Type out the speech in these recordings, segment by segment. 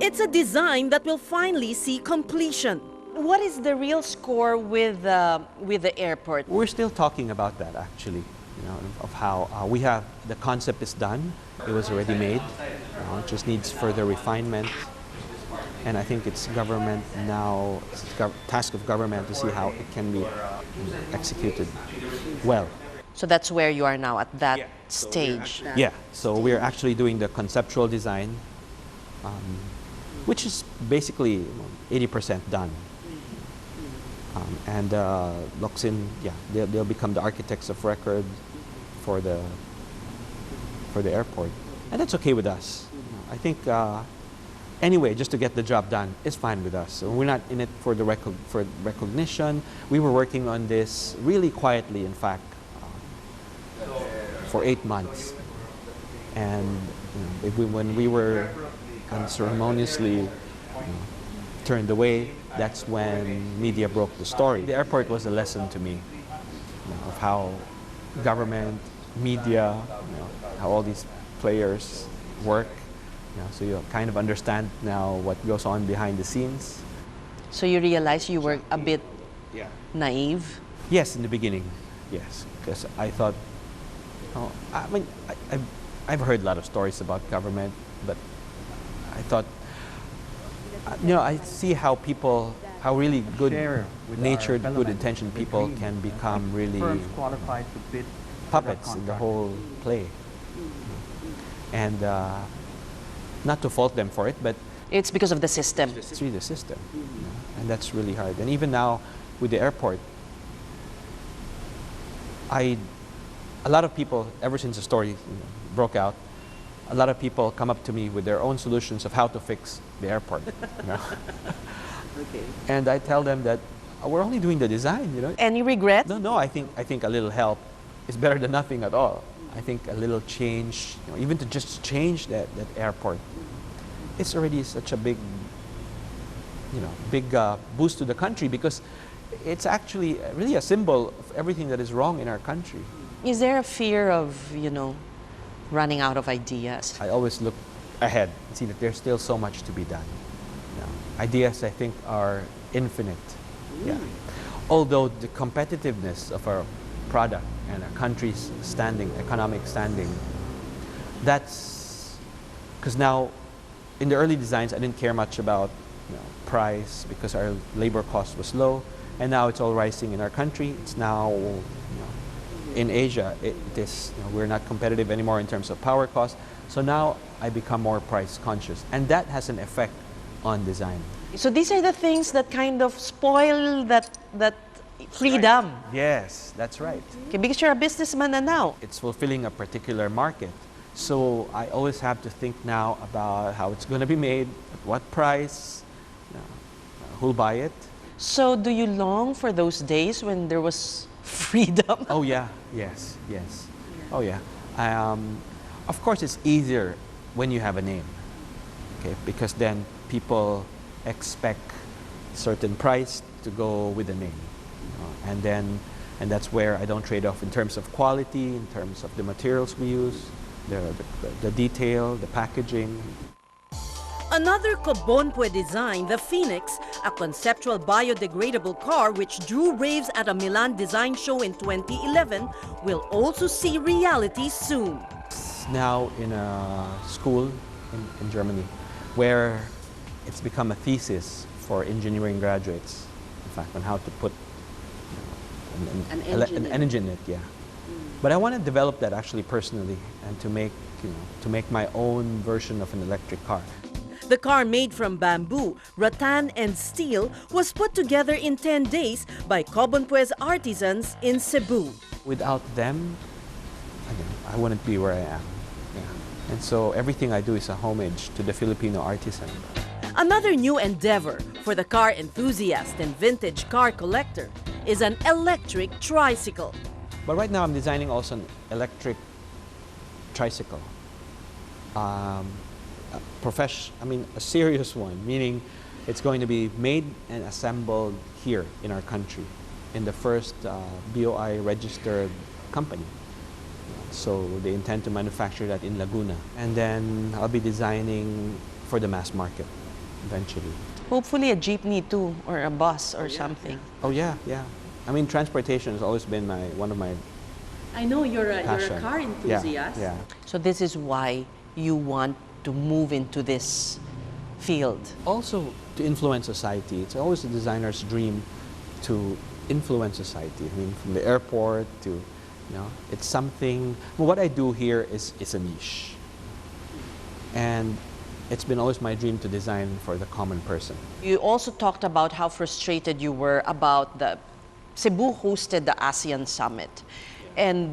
It's a design that will finally see completion. What is the real score with the airport? We're still talking about that, actually, of how we have, the concept is done, it was already made, it just needs further refinement. And I think it's government now, it's the task of government to see how it can be executed well. So that's where you are now, at that stage. Yeah, so we're actually doing the conceptual design, which is basically 80% done. And Luxin, they'll become the architects of record for the airport. And that's okay with us. I think anyway, just to get the job done is fine with us. So we're not in it for the recognition. We were working on this really quietly, in fact, for 8 months. And when we were unceremoniously turned away, that's when media broke the story. The airport was a lesson to me of how government, media, how all these players work. So you kind of understand now what goes on behind the scenes. So you realize you were a bit naive? Yes, in the beginning, yes. Because I thought, I've heard a lot of stories about government, but I thought, I see how people, how really good-natured, good-intentioned people can become really puppets in the whole play. And not to fault them for it, but it's because of the system. It's really the system, and that's really hard. And even now with the airport, a lot of people, ever since the story broke out, a lot of people come up to me with their own solutions of how to fix the airport. Okay. And I tell them that we're only doing the design. Any regret? No. I think a little help is better than nothing at all. I think a little change, even to just change that airport, it's already such a big boost to the country, because it's actually really a symbol of everything that is wrong in our country. Is there a fear of, running out of ideas? I always look ahead and see that there's still so much to be done. Ideas, I think, are infinite. Yeah. Although the competitiveness of our product and our country's standing, economic standing, that's because now in the early designs I didn't care much about price, because our labor cost was low, and now it's all rising in our country. It's now in Asia, we're not competitive anymore in terms of power cost. So now I become more price conscious, and that has an effect on design. So these are the things that kind of spoil that freedom. Right. Yes, that's right. Okay, because you're a businessman now. It's fulfilling a particular market. So I always have to think now about how it's going to be made, at what price, who'll buy it. So do you long for those days when there was freedom? Oh yeah, yes. Oh yeah. Of course, it's easier when you have a name, okay? Because then people expect certain price to go with the name. And that's where I don't trade off in terms of quality, in terms of the materials we use, the detail, the packaging. Another Cobonpue design, the Phoenix, a conceptual biodegradable car which drew raves at a Milan design show in 2011, will also see reality soon. It's now in a school in Germany where it's become a thesis for engineering graduates, in fact, on how to put an engine in it, yeah. But I want to develop that actually personally, and to make my own version of an electric car. The car, made from bamboo, rattan and steel, was put together in 10 days by Cobonpue's artisans in Cebu. Without them, I wouldn't be where I am. Yeah. And so everything I do is a homage to the Filipino artisan. Another new endeavor for the car enthusiast and vintage car collector is an electric tricycle. But right now I'm designing also an electric tricycle. A serious one, meaning it's going to be made and assembled here in our country, in the first BOI registered company. So they intend to manufacture that in Laguna. And then I'll be designing for the mass market. eventually. Hopefully a jeepney too, or a bus or something. Oh yeah, yeah. I mean, transportation has always been one of my I know you're a passion. car enthusiast. Yeah, yeah. So this is why you want to move into this field. Also, to influence society. It's always a designer's dream to influence society. I mean, from the airport to, it's something. Well, what I do here is a niche, and it's been always my dream to design for the common person. You also talked about how frustrated you were about the Cebu hosted the ASEAN Summit. And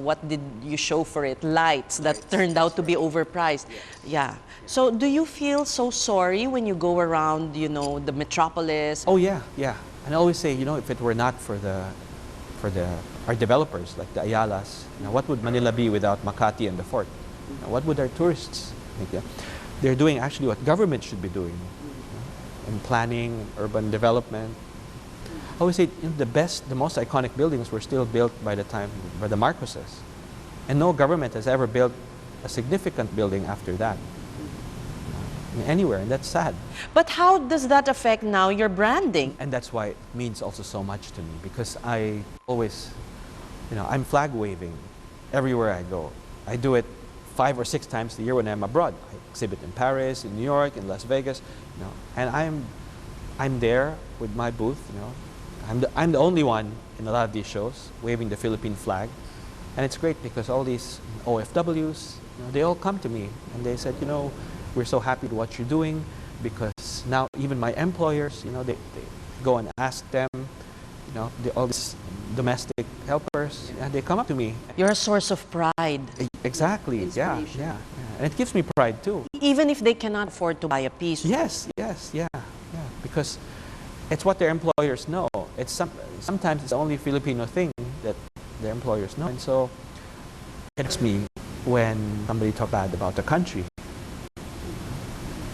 what did you show for it? Lights that turned out to be overpriced. Yeah. So do you feel so sorry when you go around, the metropolis? Oh yeah, yeah. And I always say, if it were not for our developers like the Ayalas, what would Manila be without Makati and the Fort? What would our tourists think? Yeah? They're doing actually what government should be doing in planning, urban development. I always say the most iconic buildings were still built by the Marcoses, and no government has ever built a significant building after that anywhere, and that's sad. But how does that affect now your branding? And that's why it means also so much to me, because I always, I'm flag waving everywhere I go. I do it 5 or 6 times a year when I'm abroad. I exhibit in Paris, in New York, in Las Vegas, and I'm there with my booth, I'm the only one in a lot of these shows waving the Philippine flag, and it's great because all these OFWs, they all come to me and they said, we're so happy to what you're doing, because now even my employers, they go and ask them, all these domestic helpers, and they come up to me. You're a source of pride. Exactly. Yeah, yeah, and it gives me pride too. Even if they cannot afford to buy a piece. Yes, yeah, because it's what their employers know. Sometimes it's the only Filipino thing that their employers know, and so it hurts me when somebody talks bad about the country,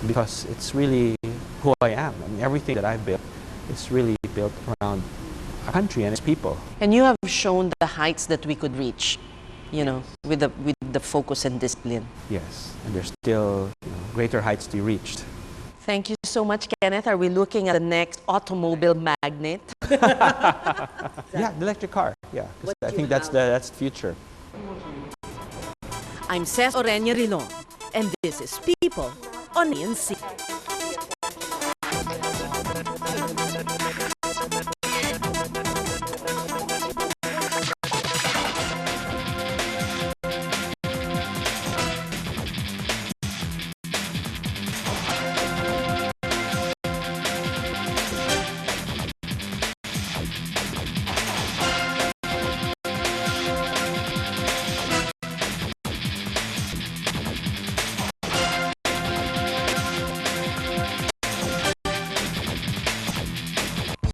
because it's really who I am. I mean, everything that I've built is really built around our country and its people. And you have shown the heights that we could reach, with the focus and discipline. Yes, and there's still greater heights to be reached. Thank you so much, Kenneth. Are we looking at the next automobile magnate? Yeah, the electric car. Yeah, 'cause I think that's the future. I'm Cez Orenya Rilon, and this is People on ANC.